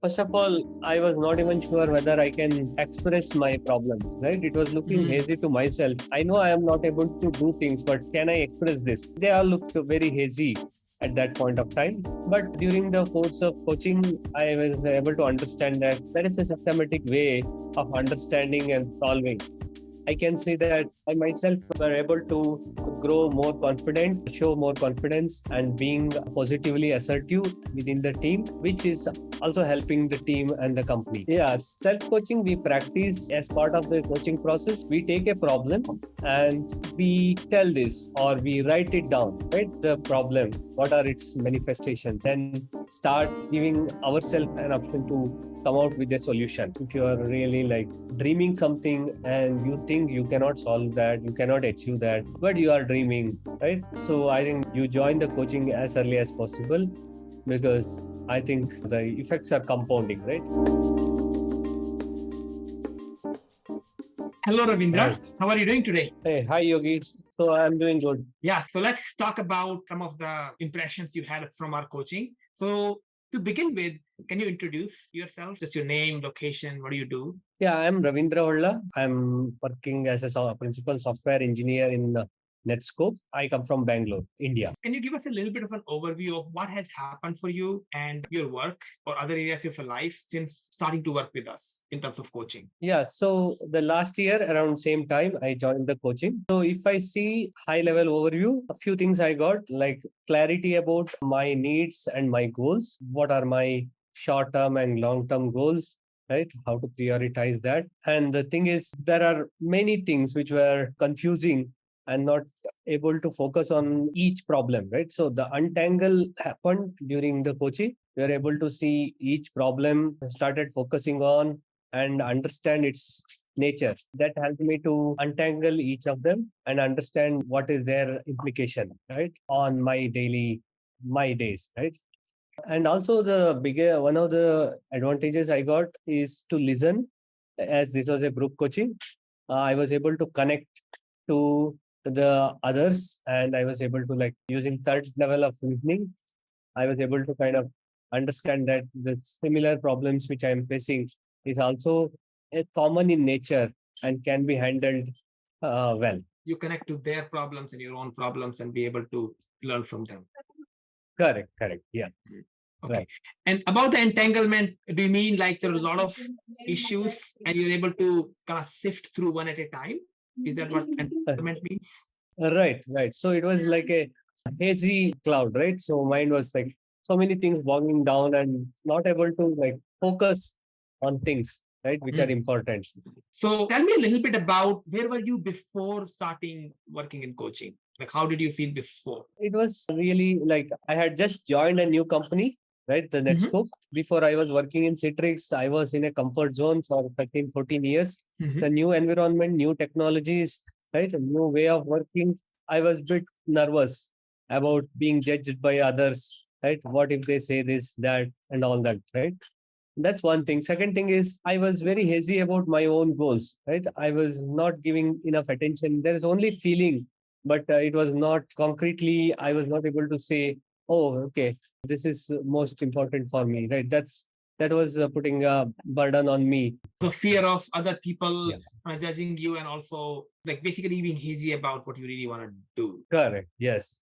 First of all, I was not even sure whether I can express my problems, right? It was looking hazy to myself. I know I am not able to do things, but can I express this? They all looked very hazy at that point of time. But during the course of coaching, I was able to understand that there is a systematic way of understanding and solving. I can say that I myself were able to grow more confident, show more confidence, and being positively assertive within the team, which is also helping the team and the company. Yeah, self-coaching we practice as part of the coaching process. We take a problem and we tell this or we write it down, right? The problem, what are its manifestations, and start giving ourselves an option to come out with a solution. If you are really like dreaming something and you think you cannot solve that, you cannot achieve that, but you are dreaming, right? So I think you join the coaching as early as possible, because I think the effects are compounding, right? Hello, Raveendra. Right. How are you doing today? Hey, hi Yogi. So I'm doing good. Yeah, so let's talk about some of the impressions you had from our coaching. So to begin with, can you introduce yourself? Just your name, location, what do you do? Yeah, I'm Raveendra. I'm working as a principal software engineer in Netscope. I come from Bangalore, India. Can you give us a little bit of an overview of what has happened for you and your work or other areas of your life since starting to work with us in terms of coaching? Yeah, so the last year around same time I joined the coaching. So if I see high level overview, a few things I got like clarity about my needs and my goals. What are my short term and long term goals? Right? How to prioritize that. And the thing is, there are many things which were confusing and not able to focus on each problem, right? So the untangle happened during the coaching. We were able to see each problem, started focusing on and understand its nature. That helped me to untangle each of them and understand what is their implication, right, on my days, right? And also the bigger one of the advantages I got is to listen. As this was a group coaching, I was able to connect to the others, and I was able to, like, using third level of listening, I was able to kind of understand that the similar problems which I am facing is also a common in nature and can be handled well. You connect to their problems and your own problems and be able to learn from them. Correct. Yeah. Okay. Right. And about the entanglement, do you mean like there are a lot of issues and you're able to kind of sift through one at a time? Is that what entanglement means? Right. So it was like a hazy cloud, right? So mine was like so many things bogging down and not able to like focus on things, right, which are important. So tell me a little bit about where were you before starting working in coaching? Like how did you feel before? It was really like I had just joined a new company, right? The Netscope. Before I was working in Citrix, I was in a comfort zone for 13, 14 years. The new environment, new technologies, right? A new way of working. I was a bit nervous about being judged by others, right? What if they say this, that, and all that, right? That's one thing. Second thing is I was very hazy about my own goals, right? I was not giving enough attention. There is only feeling, but it was not concretely, I was not able to say, oh, okay, this is most important for me, right? That was putting a burden on me. So fear of other people judging you and also like basically being hazy about what you really want to do. Correct. Yes.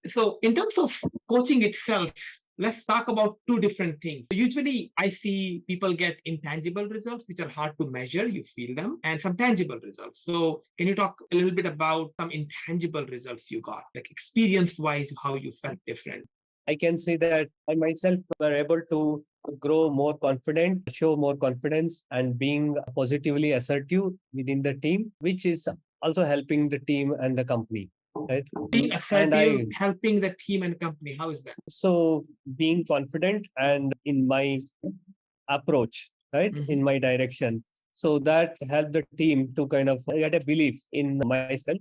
So in terms of coaching itself, let's talk about two different things. Usually I see people get intangible results, which are hard to measure. You feel them, and some tangible results. So can you talk a little bit about some intangible results you got, like experience wise, how you felt different? I can say that I myself were able to grow more confident, show more confidence, and being positively assertive within the team, which is also helping the team and the company. Right? Being assertive, helping the team and company. How is that? So being confident and in my approach, right, in my direction. So that helped the team to kind of get a belief in myself.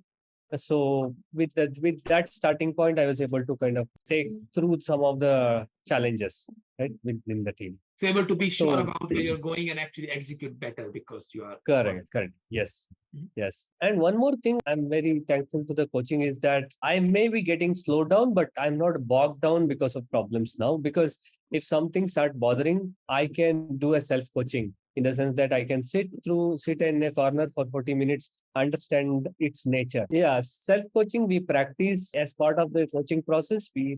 So with that starting point, I was able to kind of take through some of the challenges, right, within the team. So able to be sure So about where you're going and actually execute better because you are correct. Yes. Mhm. Yes. And one more thing I'm very thankful to the coaching is that I may be getting slowed down, but I'm not bogged down because of problems now. Because if something start bothering, I can do a self-coaching in the sense that I can sit in a corner for 40 minutes, understand its nature. Yeah, self-coaching we practice as part of the coaching process. We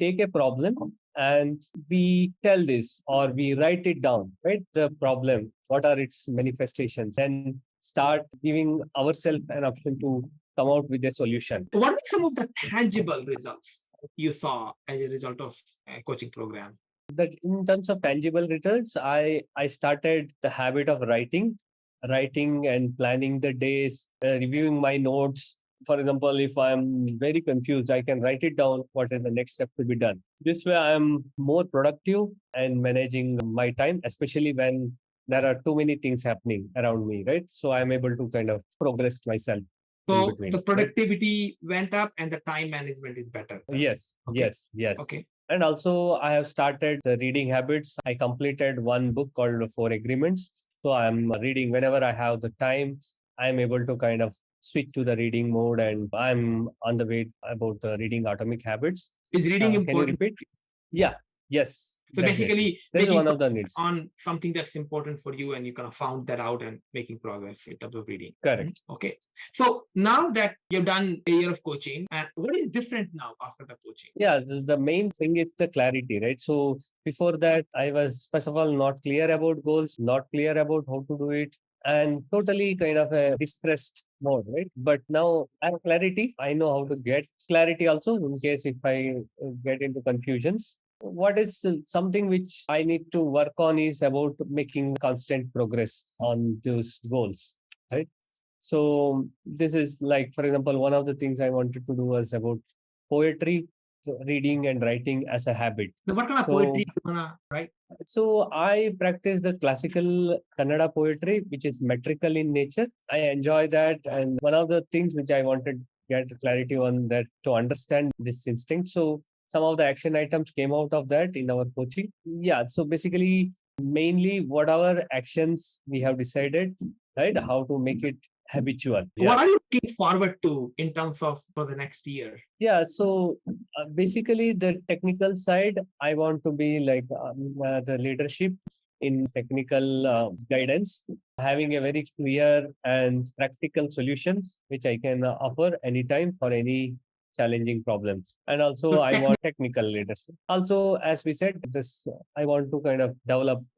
take a problem and we tell this or we write it down, right? The problem, what are its manifestations, and start giving ourselves an option to come out with a solution. What are some of the tangible results you saw as a result of a coaching program? That in terms of tangible results, I started the habit of writing and planning the days, reviewing my notes. For example, if I'm very confused, I can write it down. What is the next step to be done? This way, I'm more productive and managing my time, especially when there are too many things happening around me, right? So I'm able to kind of progress myself in So between. the Right? productivity went up and the time management is better. Yes, Okay. yes. Okay. And also, I have started the reading habits. I completed one book called Four Agreements. So I'm reading whenever I have the time. I'm able to kind of switch to the reading mode, and I'm on the way about the reading atomic habits. Is reading Can you important? repeat? Yeah, yes, So definitely. basically This is making one of the needs. on something that's important for you and you kind of found that out and making progress in terms of reading. Correct. Okay. So now that you've done a year of coaching, what is different now after the coaching? Yeah, the main thing is the clarity, right? So before that, I was, first of all, not clear about goals, not clear about how to do it, and totally kind of a distressed mode, right? But now I have clarity. I know how to get clarity also in case if I get into confusions. What is something which I need to work on is about making constant progress on those goals, right? So this is like, for example, one of the things I wanted to do was about poetry, so reading and writing as a habit. So what kind of So poetry you wanna write? so I practice the classical Kannada poetry, which is metrical in nature. I enjoy that, and one of the things which I wanted to get clarity on that to understand this instinct. So some of the action items came out of that in our coaching. Yeah. So basically, mainly whatever actions we have decided, right? How to make it habitual. Yeah. What are you looking forward to in terms of for the next year? Yeah, so basically the technical side, I want to be like the leadership in technical guidance, having a very clear and practical solutions which I can offer anytime for any challenging problems. And also So I want technical leadership. Also, as we said, this I want to kind of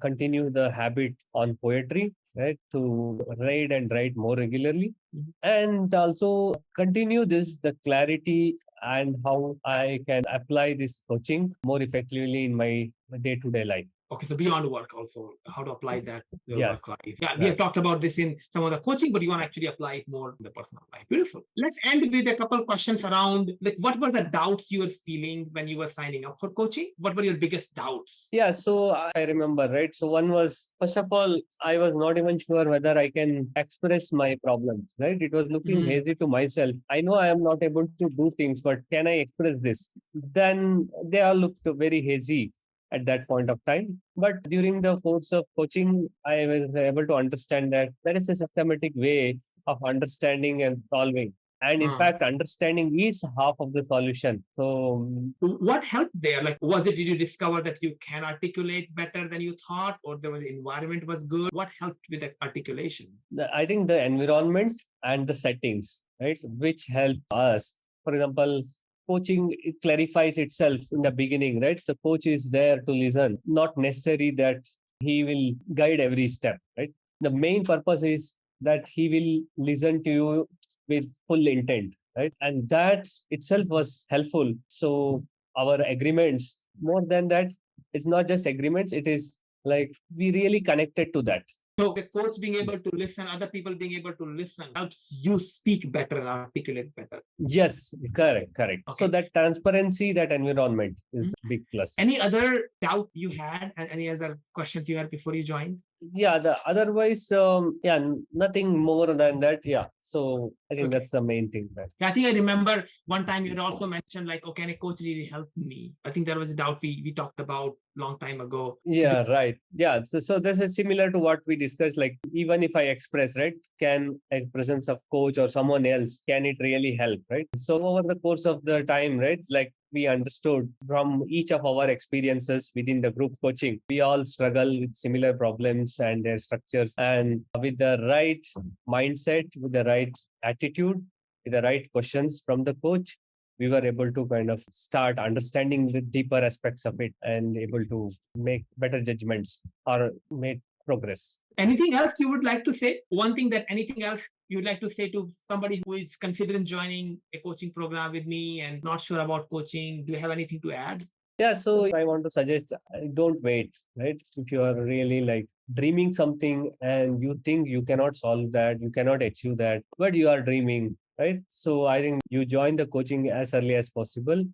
continue the habit on poetry, right? To read and write more regularly, and also continue the clarity and how I can apply this coaching more effectively in my day-to-day life. Okay, so beyond work also, how to apply that to your Yes. work life. Yeah, we have talked about this in some of the coaching, but you want to actually apply it more in the personal life. Beautiful. Let's end with a couple questions around like what were the doubts you were feeling when you were signing up for coaching? What were your biggest doubts? Yeah, so I remember, right? So one was, first of all, I was not even sure whether I can express my problems, right? It was looking hazy to myself. I know I am not able to do things, but can I express this? Then they all looked very hazy at that point of time. But during the course of coaching, I was able to understand that there is a systematic way of understanding and solving. And in fact, understanding is half of the solution. So what helped there? Like, was it, did you discover that you can articulate better than you thought, or the environment was good? What helped with the articulation? I think the environment and the settings, right, which help us. For example, coaching, it clarifies itself in the beginning, right? The coach is there to listen, not necessary that he will guide every step, right? The main purpose is that he will listen to you with full intent, right? And that itself was helpful. So our agreements, more than that, it's not just agreements, it is like we really connected to that. So the coach being able to listen, other people being able to listen helps you speak better and articulate better. Yes, correct. Okay. So that transparency, that environment is big plus. Any other doubt you had and any other questions you had before you joined? Yeah, the otherwise, nothing more than that. Yeah. So I think Okay. that's the main thing, right? I think I remember one time you had also mentioned like, oh, can a coach really help me? I think there was a doubt we talked about long time ago. Yeah, right. Yeah. So this is similar to what we discussed. Like, even if I express, right, can a presence of coach or someone else, can it really help, right? So over the course of the time, right, it's like we understood from each of our experiences within the group coaching, we all struggle with similar problems and their structures. And with the right mindset, with the right attitude, with the right questions from the coach, we were able to kind of start understanding the deeper aspects of it and able to make better judgments or make progress. Anything else you would like to say? One thing that anything else you'd like to say to somebody who is considering joining a coaching program with me and not sure about coaching? Do you have anything to add? Yeah, so I want to suggest don't wait, right? If you are really like dreaming something and you think you cannot solve that, you cannot achieve that, but you are dreaming, right? So I think you join the coaching as early as possible,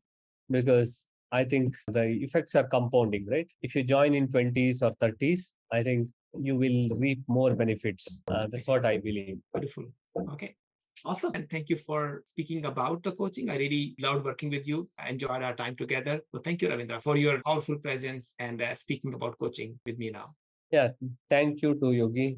because I think the effects are compounding, right? If you join in 20s or 30s, I think you will reap more benefits. That's what I believe. Beautiful. Okay. Awesome. And thank you for speaking about the coaching. I really loved working with you. I enjoyed our time together. So thank you, Raveendra, for your powerful presence and speaking about coaching with me now. Yeah, thank you to Yogi.